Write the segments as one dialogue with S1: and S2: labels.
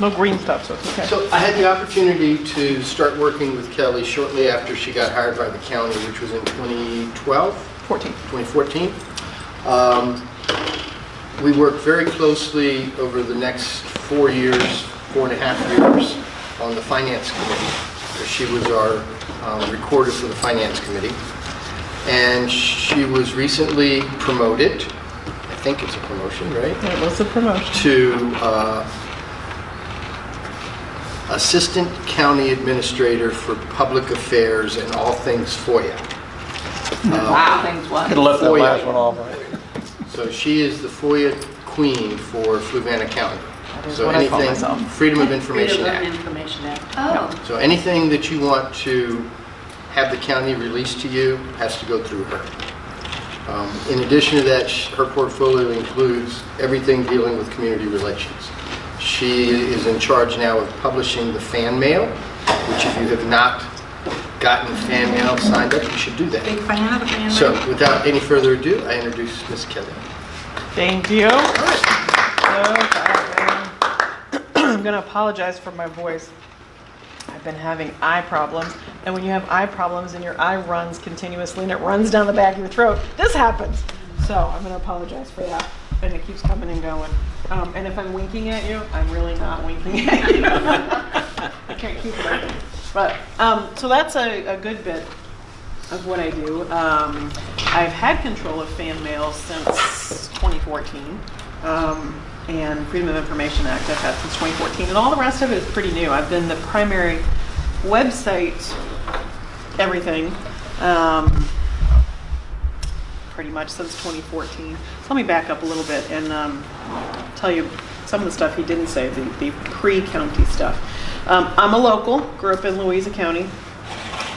S1: No green stuff, so it's okay.
S2: So I had the opportunity to start working with Kelly shortly after she got hired by the county, which was in 2014. We worked very closely over the next 4 years, 4.5 years, on the finance committee. She was our recorder for the finance committee. And she was recently promoted, I think it's a promotion, right?
S1: It was a promotion.
S2: To Assistant County Administrator for Public Affairs and all things FOIA.
S3: Wow, things what?
S4: Could have left that
S2: FOIA.
S4: last one off, right?
S2: So she is the FOIA queen for Fluvanna County.
S1: That is
S2: So
S1: what I call
S2: anything,
S1: myself.
S2: Freedom of Information
S3: Freedom of
S2: Act.
S3: Information Act.
S5: Oh,
S2: So anything that you want to have the county release to you has to go through her. In addition to that, her portfolio includes everything dealing with community relations. She is in charge now of publishing the fan mail, which if you have not gotten fan mail signed up, you should do that.
S3: Big fan of the fan.
S2: So without any further ado, I introduce Ms. Kelly.
S1: Thank you. I'm going to apologize for my voice. I've been having eye problems, and when you have eye problems and your eye runs continuously and it runs down the back of your throat, this happens. So I'm going to apologize for that, and it keeps coming and going. And if I'm winking at you, I'm really not winking at you. I can't keep it open. But so that's a good bit of what I do. I've had control of fan mail since 2014. And Freedom of Information Act I've had since 2014, and all the rest of it is pretty new. I've been the primary website, everything, pretty much since 2014. So let me back up a little bit and tell you some of the stuff he didn't say, the pre-county stuff. I'm a local, grew up in Louisa County,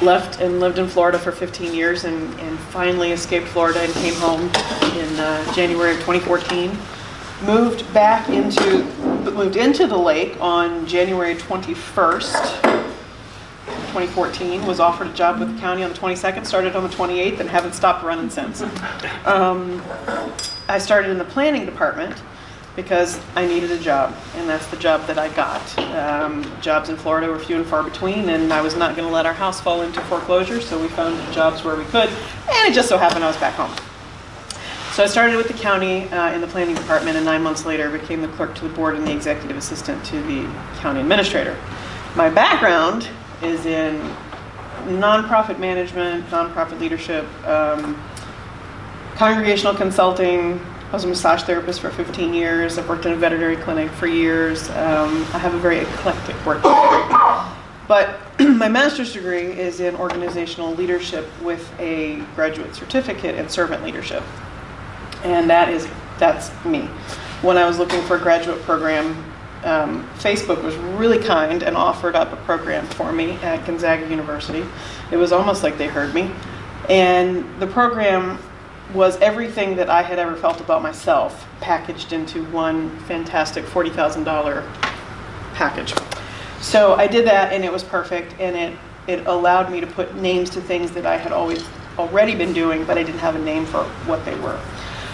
S1: left and lived in Florida for 15 years, and finally escaped Florida and came home in January of 2014. Moved into the lake on January 21st, 2014. Was offered a job with the county on the 22nd, started on the 28th, and haven't stopped running since. I started in the planning department because I needed a job, and that's the job that I got. Jobs in Florida were few and far between, and I was not going to let our house fall into foreclosure, so we found jobs where we could, and it just so happened I was back home. So I started with the county in the planning department, and 9 months later became the clerk to the board and the executive assistant to the county administrator. My background is in nonprofit management, nonprofit leadership, congregational consulting. I was a massage therapist for 15 years. I've worked in a veterinary clinic for years. I have a very eclectic work history. But my master's degree is in organizational leadership with a graduate certificate in servant leadership. And that's me. When I was looking for a graduate program, Facebook was really kind and offered up a program for me at Gonzaga University. It was almost like they heard me. And the program was everything that I had ever felt about myself packaged into one fantastic $40,000 package. So I did that, and it was perfect, and it allowed me to put names to things that I had already been doing, but I didn't have a name for what they were.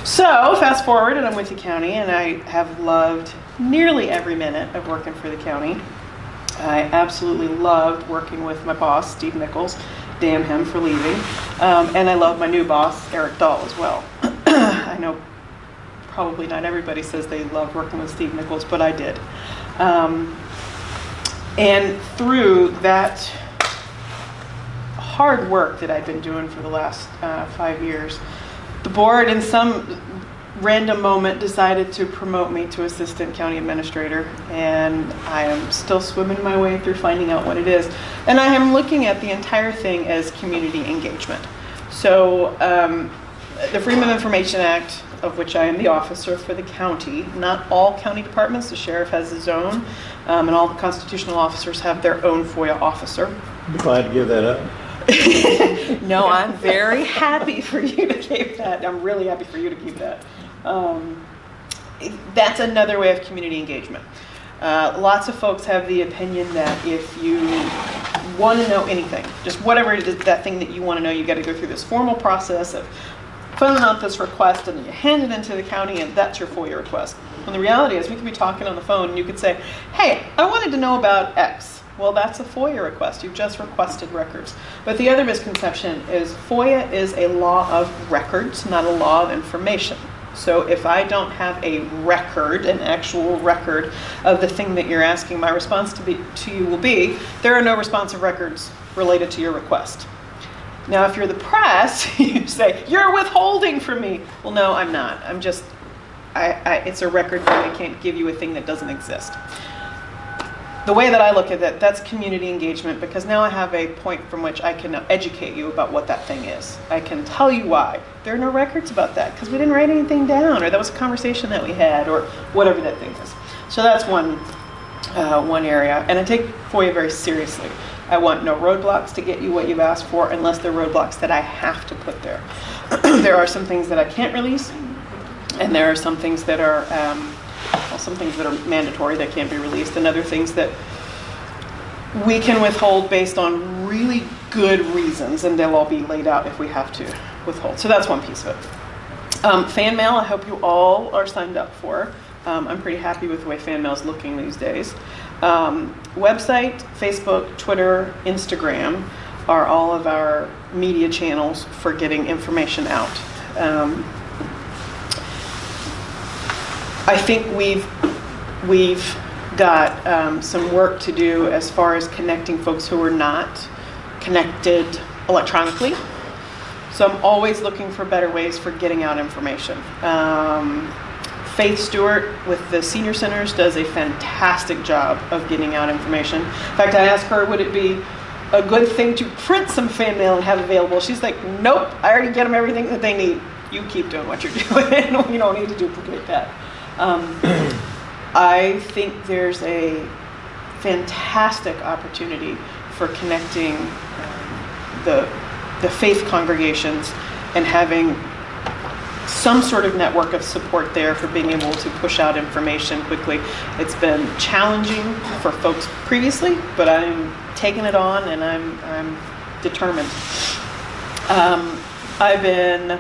S1: So fast forward, and I'm with the county, and I have loved nearly every minute of working for the county. I absolutely loved working with my boss, Steve Nichols. Damn him for leaving. And I love my new boss, Eric Dahl, as well. I know probably not everybody says they love working with Steve Nichols, but I did. And through that hard work that I've been doing for the last 5 years, the board in some random moment decided to promote me to assistant county administrator, and I am still swimming my way through finding out what it is. And I am looking at the entire thing as community engagement. So the Freedom of Information Act, of which I am the officer for the county, not all county departments, the sheriff has his own, and all the constitutional officers have their own FOIA officer.
S4: I'd be glad to give that up.
S1: No, I'm very happy for you to keep that. I'm really happy for you to keep that. That's another way of community engagement. Lots of folks have the opinion that if you want to know anything, just whatever it is, that thing that you want to know, you got to go through this formal process of filling out this request and then you hand it into the county and that's your FOIA request. And the reality is we could be talking on the phone and you could say, hey, I wanted to know about X. Well, that's a FOIA request. You've just requested records. But the other misconception is FOIA is a law of records, not a law of information. So if I don't have a record, an actual record of the thing that you're asking, my response to you will be, there are no responsive records related to your request. Now, if you're the press, you say, you're withholding from me. Well, no, I'm not. I'm just, it's a record that I can't give you a thing that doesn't exist. The way that I look at it, that's community engagement, because now I have a point from which I can educate you about what that thing is. I can tell you why. There are no records about that because we didn't write anything down, or that was a conversation that we had, or whatever that thing is. So that's one area, and I take FOIA very seriously. I want no roadblocks to get you what you've asked for unless they're roadblocks that I have to put there. There are some things that I can't release, and there are some things that are mandatory that can't be released, and other things that we can withhold based on really good reasons, and they'll all be laid out if we have to withhold. So that's one piece of it. Fan mail, I hope you all are signed up for. I'm pretty happy with the way fan mail is looking these days. Website, Facebook, Twitter, Instagram are all of our media channels for getting information out. I think we've got some work to do as far as connecting folks who are not connected electronically. So I'm always looking for better ways for getting out information. Faith Stewart with the senior centers does a fantastic job of getting out information. In fact, I asked her, would it be a good thing to print some fan mail and have available? She's like, nope, I already get them everything that they need. You keep doing what you're doing. You don't need to duplicate that. I think there's a fantastic opportunity for connecting the faith congregations and having some sort of network of support there for being able to push out information quickly. It's been challenging for folks previously, but I'm taking it on and I'm determined. I've been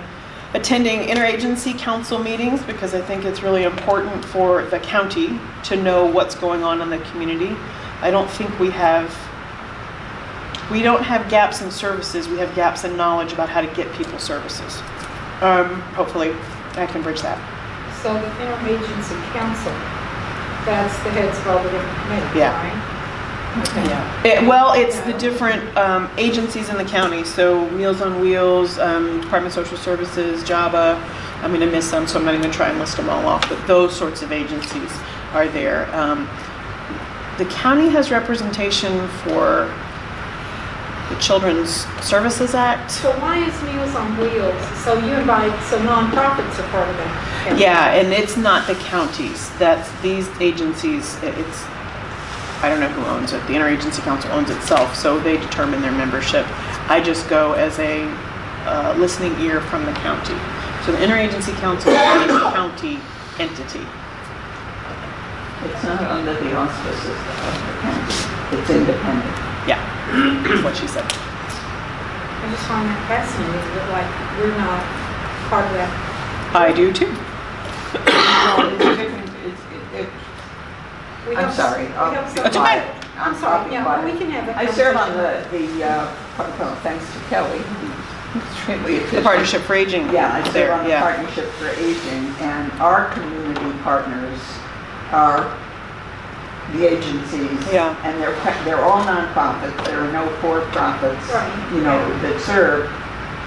S1: attending interagency council meetings because I think it's really important for the county to know what's going on in the community. I don't think we don't have gaps in services, we have gaps in knowledge about how to get people services. Hopefully I can bridge that.
S4: So the interagency council, that's the heads of all the different committees, right? Okay.
S1: Yeah. It's the different agencies in the county. So Meals on Wheels, Department of Social Services, JABA. I mean, I missed some, so I'm not even going to try and list them all off. But those sorts of agencies are there. The county has representation for the Children's Services Act.
S4: So why is Meals on Wheels? So nonprofits are part of that.
S1: Yeah, and it's not the counties. That's these agencies. I don't know who owns it. The Interagency Council owns itself, so they determine their membership. I just go as a listening ear from the county. So the Interagency Council is a county entity.
S3: It's not under the auspices of the county. It's independent.
S1: Yeah, that's what she said.
S4: I just find that fascinating, that like we're not part of that.
S1: I do too.
S3: I'm sorry.
S1: That's okay.
S4: I'm sorry. Yeah, we can have a
S3: I serve on thanks to Kelly, extremely efficient.
S1: The Partnership for Aging.
S3: Yeah, I serve on the Partnership for Aging, and our community partners are the agencies, and they're all nonprofits. There are no for-profits, that serve,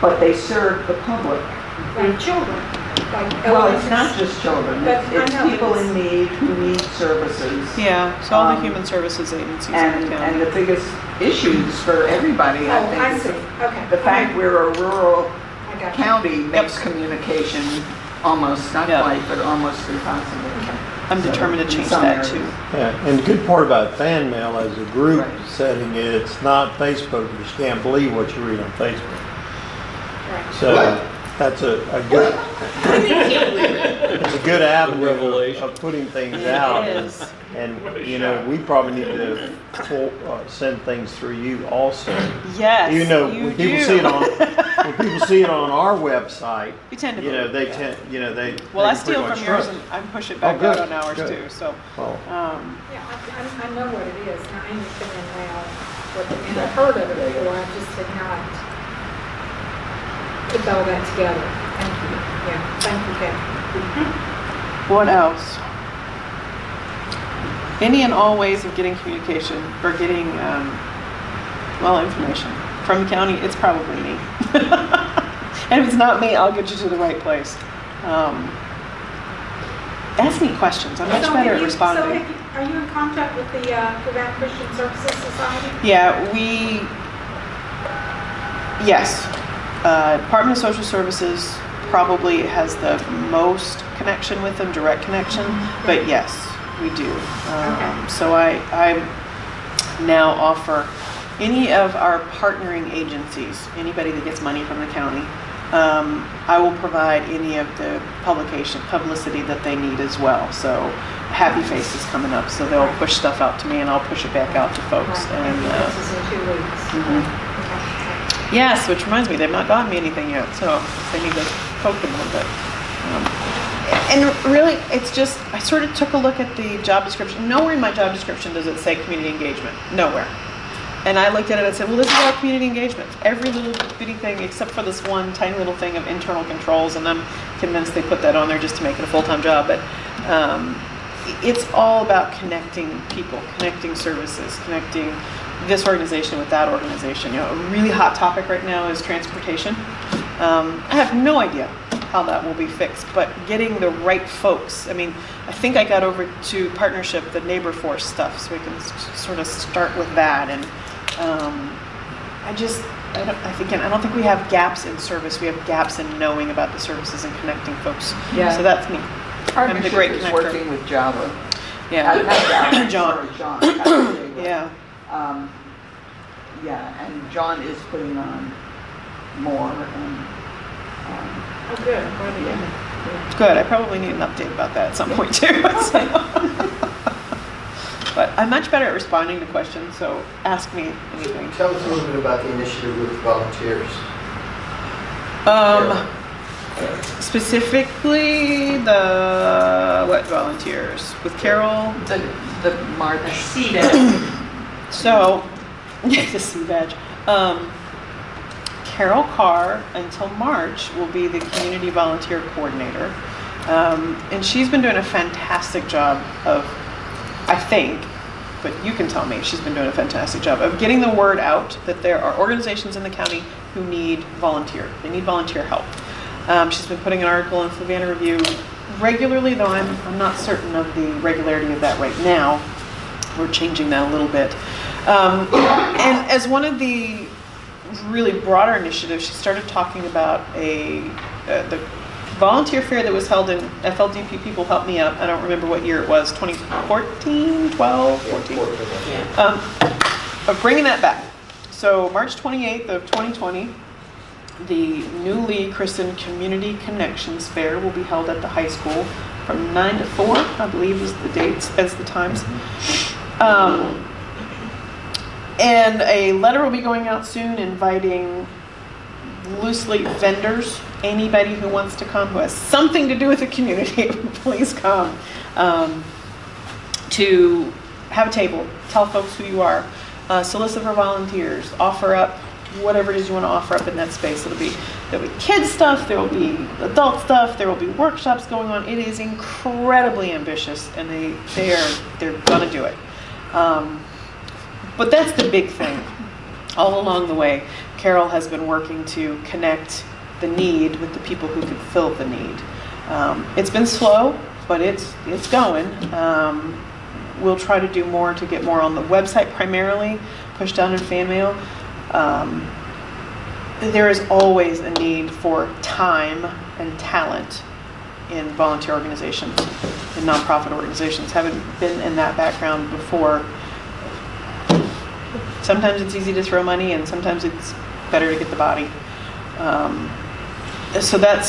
S3: but they serve the public.
S4: Like children.
S3: Well, it's not just children. It's people in need who need services.
S1: Yeah, so all the human services agencies in the county.
S3: And the biggest issues for everybody, I think, is the fact we're a rural county makes communication almost, not quite, but almost impossible.
S1: I'm determined to change that too.
S5: Yeah, and the good part about fan mail as a group setting, it's not Facebook. You just can't believe what you read on Facebook.
S4: Right.
S5: So that's a good good avenue
S6: revelation.
S5: of putting things out.
S1: It is.
S5: And, you know, we probably need to send things through you also.
S1: Yes,
S5: Even though
S1: you
S5: when people
S1: do.
S5: see it on, when people see it on our website,
S1: You tend to
S5: you know,
S1: believe,
S5: they tend, you know, they.
S1: Well, I
S5: they
S1: steal
S5: pretty
S1: from
S5: much
S1: yours
S5: trust.
S1: and I push it back
S5: good,
S1: out on ours
S5: good.
S1: too, so.
S5: Well,
S4: Yeah, I know what it is, and I understand now, and I've heard of it before, I just had not put all that together. Thank you. Yeah, thank you, Kathy.
S1: What else? Any and all ways of getting communication or getting, well, information from the county, it's probably me. And if it's not me, I'll get you to the right place. Ask me questions. I'm much better at responding.
S4: Are you in contact with the Fluvanna Christian Services Society?
S1: Yeah, yes. Department of Social Services probably has the most connection with them, direct connection, but yes, we do. So I now offer any of our partnering agencies, anybody that gets money from the county, I will provide any of the publicity that they need as well. So Happy Face is coming up, so they'll push stuff out to me and I'll push it back out to folks. And
S4: this is in 2 weeks.
S1: Mm-hmm. Yes, which reminds me, they've not gotten me anything yet, so they need to poke them a little bit. And really, it's just, I sort of took a look at the job description. Nowhere in my job description does it say community engagement. Nowhere. And I looked at it and said, well, this is all community engagement. Every little bitty thing except for this one tiny little thing of internal controls, and I'm convinced they put that on there just to make it a full-time job. But it's all about connecting people, connecting services, connecting this organization with that organization. You know, a really hot topic right now is transportation. I have no idea how that will be fixed, but getting the right folks. I mean, I think I got over to partnership, the neighbor force stuff, so we can sort of start with that. And I don't think we have gaps in service. We have gaps in knowing about the services and connecting folks.
S3: Yeah.
S1: So that's me. I'm the great
S3: Partnership is
S1: connector.
S3: working with Java.
S1: Yeah.
S3: Not Java,
S1: John.
S3: sorry, John.
S1: Yeah.
S3: Yeah, and John is putting on more and,
S4: Oh, good, I'm glad to hear that.
S1: Good. I probably need an update about that at some point too. So. But I'm much better at responding to questions, so ask me anything.
S2: Tell us a little bit about the initiative with volunteers.
S1: Specifically, what volunteers? With Carol?
S3: the March.
S7: See that.
S1: So, the C badge. Carol Carr, until March, will be the community volunteer coordinator. And she's been doing a fantastic job of, I think, but you can tell me, she's been doing a fantastic job of getting the word out that there are organizations in the county who need They need volunteer help. She's been putting an article in Fluvanna Review regularly, though I'm not certain of the regularity of that right now. We're changing that a little bit. And as one of the really broader initiatives, she started talking about the volunteer fair that was held in FLDP. People help me out. I don't remember what year it was, 2014, 12, 14. Of bringing that back. So March 28th of 2020, the newly christened Community Connections Fair will be held at the high school from 9 to 4, I believe is the dates as the times. And a letter will be going out soon inviting loosely vendors, anybody who wants to come, who has something to do with the community, please come, to have a table, tell folks who you are, solicit for volunteers, offer up whatever it is you want to offer up in that space. There'll be kids stuff, there will be adult stuff, there will be workshops going on. It is incredibly ambitious, and they're gonna do it. But that's the big thing. All along the way, Carol has been working to connect the need with the people who could fill the need. It's been slow, but it's going. We'll try to do more to get more on the website primarily, push down in fan mail. There is always a need for time and talent in volunteer organizations, in nonprofit organizations. Haven't been in that background before. Sometimes it's easy to throw money, and sometimes it's better to get the body. So that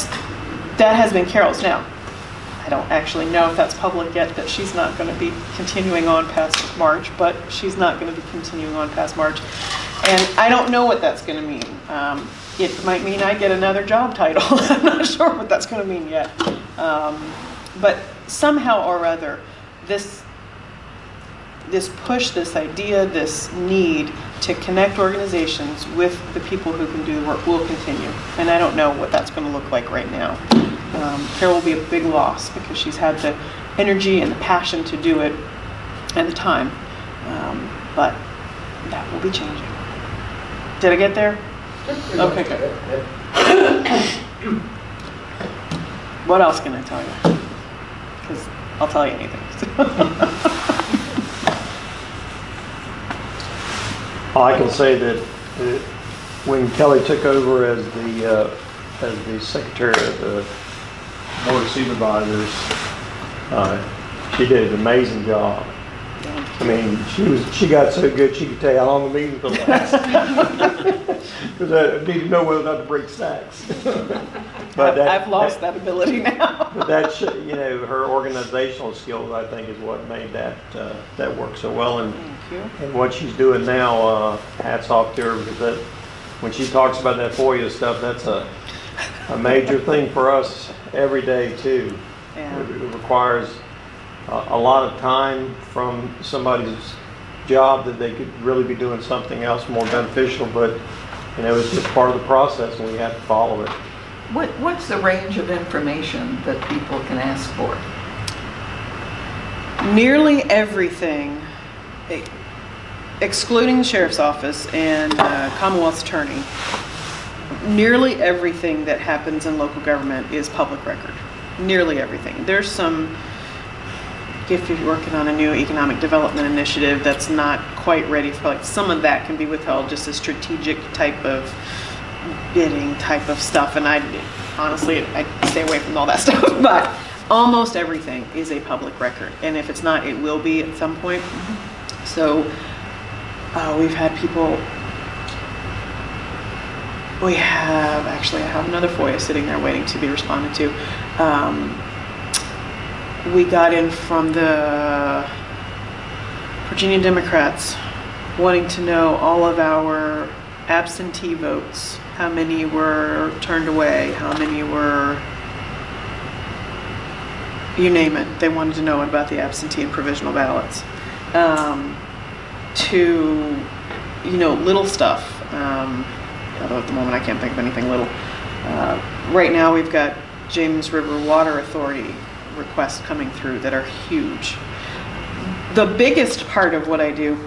S1: has been Carol's. Now, I don't actually know if that's public yet, that she's not going to be continuing on past March, but she's not going to be continuing on past March. And I don't know what that's going to mean. It might mean I get another job title. I'm not sure what that's going to mean yet. But somehow or other, this push, this idea, this need to connect organizations with the people who can do the work will continue. And I don't know what that's going to look like right now. Carol will be a big loss because she's had the energy and the passion to do it and the time. But that will be changing. Did I get there? Okay, good. What else can I tell you? Because I'll tell you anything.
S5: Well, I can say that when Kelly took over as the secretary of the Board of Supervisors, she did an amazing job. I mean, she got so good she could tell you how long the meetings would last. Because I need to know whether or not to break stacks. But
S1: I've lost that ability now.
S5: But that, her organizational skills, I think, is what made that work so well. And what she's doing now, hats off to her, because when she talks about that FOIA stuff, that's a major thing for us every day too.
S1: Yeah.
S5: It requires a lot of time from somebody's job that they could really be doing something else more beneficial, but it's just part of the process and we have to follow it.
S3: What's the range of information that people can ask for?
S1: Nearly everything, excluding the sheriff's office and Commonwealth's attorney, nearly everything that happens in local government is public record. Nearly everything. There's some, if you're working on a new economic development initiative that's not quite ready for, like, some of that can be withheld, just a strategic type of bidding type of stuff, and honestly I stay away from all that stuff, but almost everything is a public record, and if it's not, it will be at some point. So we've had people, I have another FOIA sitting there waiting to be responded to. We got in from the Virginia Democrats wanting to know all of our absentee votes, how many were turned away, how many were, you name it. They wanted to know about the absentee and provisional ballots. To, little stuff. Although at the moment I can't think of anything little. Right now we've got James River Water Authority requests coming through that are huge. The biggest part of what I do,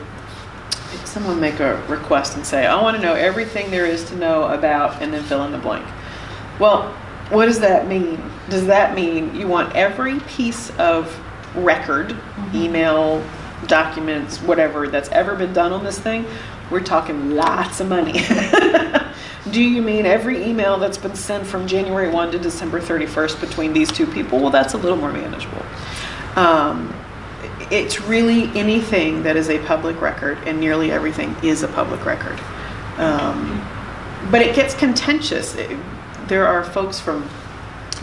S1: someone make a request and say, I want to know everything there is to know about, and then fill in the blank. Well, what does that mean? Does that mean you want every piece of record, email, documents, whatever, that's ever been done on this thing? We're talking lots of money. Do you mean every email that's been sent from January 1 to December 31st between these two people? Well, that's a little more manageable. It's really anything that is a public record, and nearly everything is a public record. But it gets contentious. There are folks from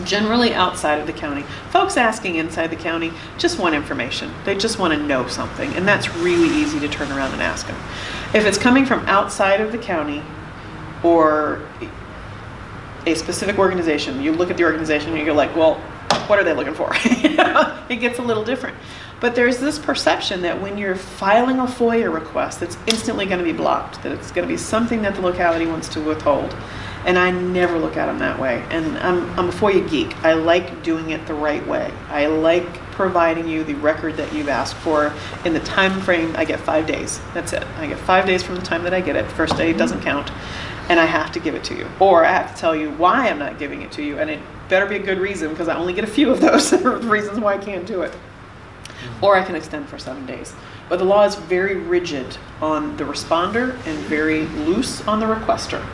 S1: generally outside of the county. Folks asking inside the county just want information. They just want to know something, and that's really easy to turn around and ask them. If it's coming from outside of the county or a specific organization, you look at the organization and you're like, well, what are they looking for? It gets a little different. But there's this perception that when you're filing a FOIA request, it's instantly going to be blocked, that it's going to be something that the locality wants to withhold. And I never look at them that way. And I'm a FOIA geek. I like doing it the right way. I like providing you the record that you've asked for in the time frame. I get 5 days. That's it. I get 5 days from the time that I get it. First day doesn't count. And I have to give it to you. Or I have to tell you why I'm not giving it to you. And it better be a good reason, because I only get a few of those reasons why I can't do it. Or I can extend for 7 days. But the law is very rigid on the responder and very loose on the requester.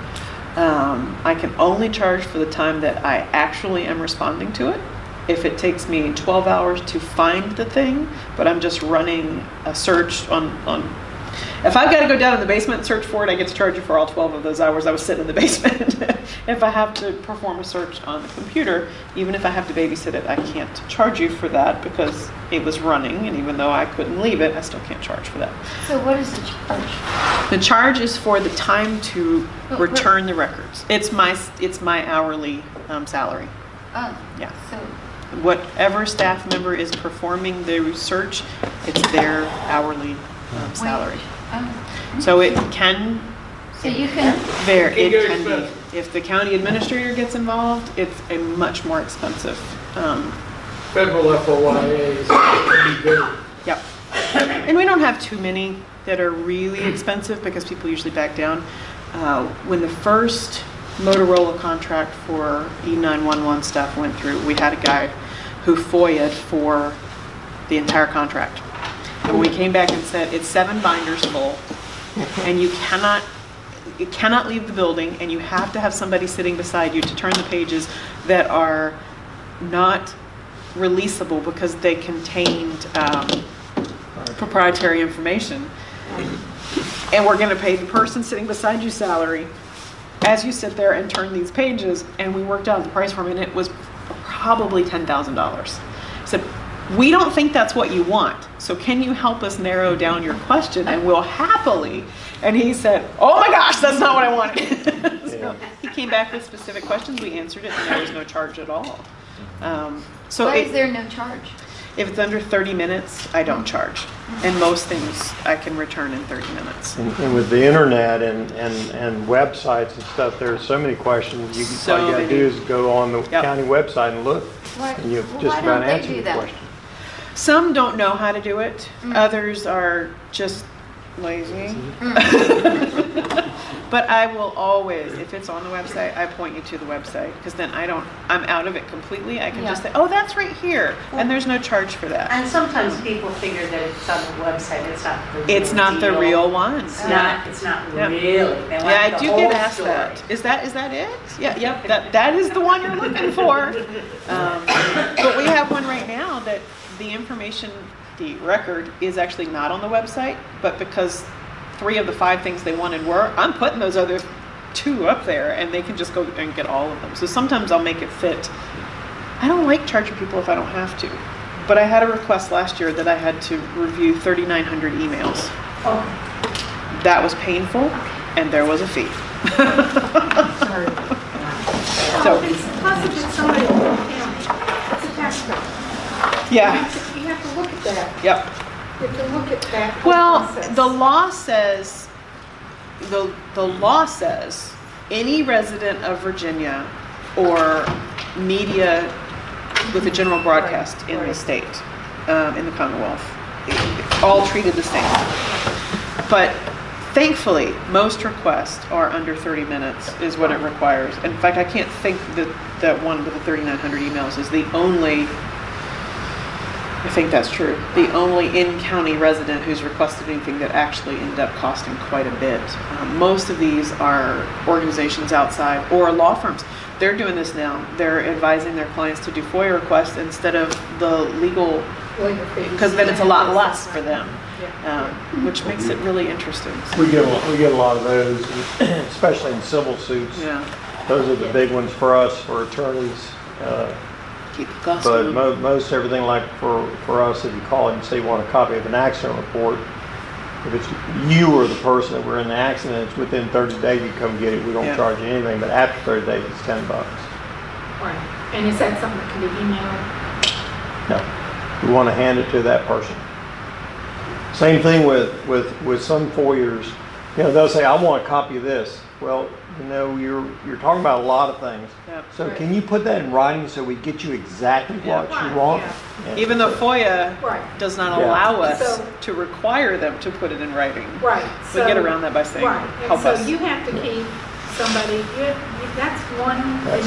S1: I can only charge for the time that I actually am responding to it. If it takes me 12 hours to find the thing, but I'm just running a search on If I've got to go down in the basement and search for it, I get to charge you for all 12 of those hours I was sitting in the basement. If I have to perform a search on the computer, even if I have to babysit it, I can't charge you for that because it was running, and even though I couldn't leave it, I still can't charge for that.
S6: So what is the charge?
S1: The charge is for the time to return the records. It's my hourly salary.
S6: Oh.
S1: Yeah.
S6: So.
S1: Whatever staff member is performing the research, it's their hourly salary.
S6: Oh.
S1: So it can
S6: So you can.
S1: vary. It can be. If the county administrator gets involved, it's a much more expensive.
S7: Federal FOIAs can be good.
S1: Yep. And we don't have too many that are really expensive because people usually back down. When the first Motorola contract for E911 stuff went through, we had a guy who FOIA'd for the entire contract. And we came back and said, it's 7 binders full, and you cannot leave the building, and you have to have somebody sitting beside you to turn the pages that are not releasable because they contained proprietary information. And we're going to pay the person sitting beside you salary as you sit there and turn these pages. And we worked out the price for him, and it was probably $10,000. So we don't think that's what you want. So can you help us narrow down your question? And we'll happily. And he said, oh my gosh, that's not what I wanted. So he came back with specific questions. We answered it, and there was no charge at all. So
S6: Why is there no charge?
S1: If it's under 30 minutes, I don't charge. And most things I can return in 30 minutes.
S5: And with the internet and websites and stuff, there are so many questions. All you gotta do is go on the county website and look, and you just about answer the question.
S1: Some don't know how to do it. Others are just lazy. But I will always, if it's on the website, I point you to the website, because then I'm out of it completely. I can just say, oh, that's right here. And there's no charge for that.
S8: And sometimes people figure that it's on the website, it's not the real
S1: the real one.
S8: It's not really. They want
S1: Yeah, I
S8: the
S1: do
S8: whole
S1: get asked
S8: story.
S1: that. Is that it? Yeah, yep, that is the one you're looking for. But we have one right now that the information, the record, is actually not on the website, but because 3 of the 5 things they wanted were, I'm putting those other 2 up there, and they can just go and get all of them. So sometimes I'll make it fit. I don't like charging people if I don't have to. But I had a request last year that I had to review 3,900 emails.
S8: Oh.
S1: That was painful, and there was a fee.
S4: Sorry.
S1: So,
S4: Plus, if it's somebody in the county, it's a tax bill.
S1: yeah,
S4: You have to look at that.
S1: yep.
S4: You have to look at that whole
S1: Well,
S4: process.
S1: the law says any resident of Virginia or media with a general broadcast in the state, in the Commonwealth, all treated the same. But thankfully, most requests are under 30 minutes is what it requires. In fact, I can't think that one with the 3,900 emails is the only, I think that's true, the only in-county resident who's requested anything that actually ended up costing quite a bit. Most of these are organizations outside or law firms. They're doing this now. They're advising their clients to do FOIA requests instead of the legal, because then it's a lot less for them, which makes it really interesting.
S5: We get a lot of those, especially in civil suits.
S1: Yeah.
S5: Those are the big ones for us, for attorneys.
S1: Keep the cost
S5: But
S1: down.
S5: most everything, like for us, if you call and say you want a copy of an accident report, if it's you or the person that were in the accident, it's within 30 days you come get it. We don't charge you anything, but after 30 days it's $10.
S4: Right. And is that something that can be emailed?
S5: No, we want to hand it to that person. Same thing with some FOIAs. They'll say, I want a copy of this. Well, you're talking about a lot of things.
S1: Yep.
S5: So can you put that in writing so we get you exactly what you want? Yeah.
S1: Even though FOIA does not allow us
S4: So-
S1: to require them to put it in writing.
S4: Right.
S1: We get around that by saying, help
S4: So
S1: us.
S4: you have to keep somebody, that's one
S5: That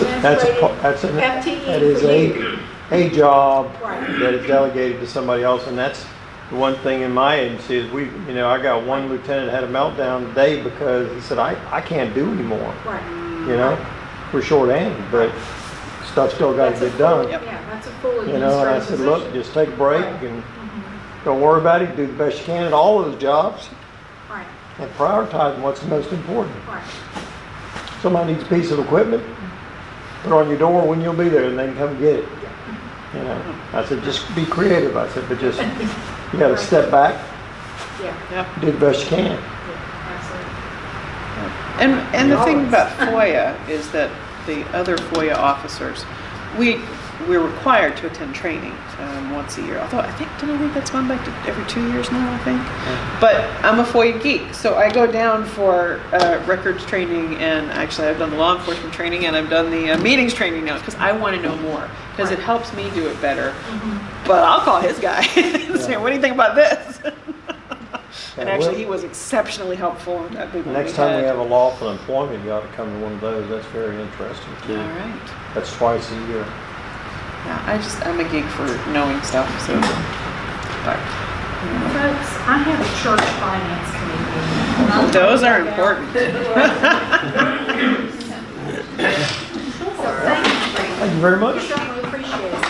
S4: administrative
S5: is
S4: FTE for you.
S5: a job
S4: Right.
S5: that is delegated to somebody else, and that's the one thing in my agency is I got one lieutenant that had a meltdown today because he said, I can't do anymore.
S4: Right.
S5: We're short-handed, but stuff still got to get done.
S1: Yep.
S4: Yeah, that's a full
S5: And I
S4: administrative
S5: said,
S4: position.
S5: look, just take a break and don't worry about it. Do the best you can at all those jobs.
S4: Right.
S5: and prioritizing what's the most important.
S4: Right.
S5: Somebody needs a piece of equipment, put it on your door when you'll be there, and they can come get it. You know, I said, just be creative. I said, but just, you gotta step back,
S4: Yeah,
S5: do the best you can.
S4: yeah, absolutely.
S1: And the thing about FOIA is that the other FOIA officers, we're required to attend training once a year. Although I think that's gone back to every 2 years now, I think. But I'm a FOIA geek, so I go down for records training, and actually I've done the law enforcement training, and I've done the meetings training now, because I want to know more, because it helps me do it better. But I'll call his guy and say, what do you think about this? And actually, he was exceptionally helpful in that big one.
S5: Next time we have a lawful employment, you ought to come to one of those. That's very interesting too.
S1: All right.
S5: That's twice a year.
S1: Yeah, I'm a geek for knowing stuff, so. But,
S4: Folks, I have a church finance committee.
S1: those are important.
S4: So thank you.
S5: Thank you very much.
S4: We certainly appreciate it.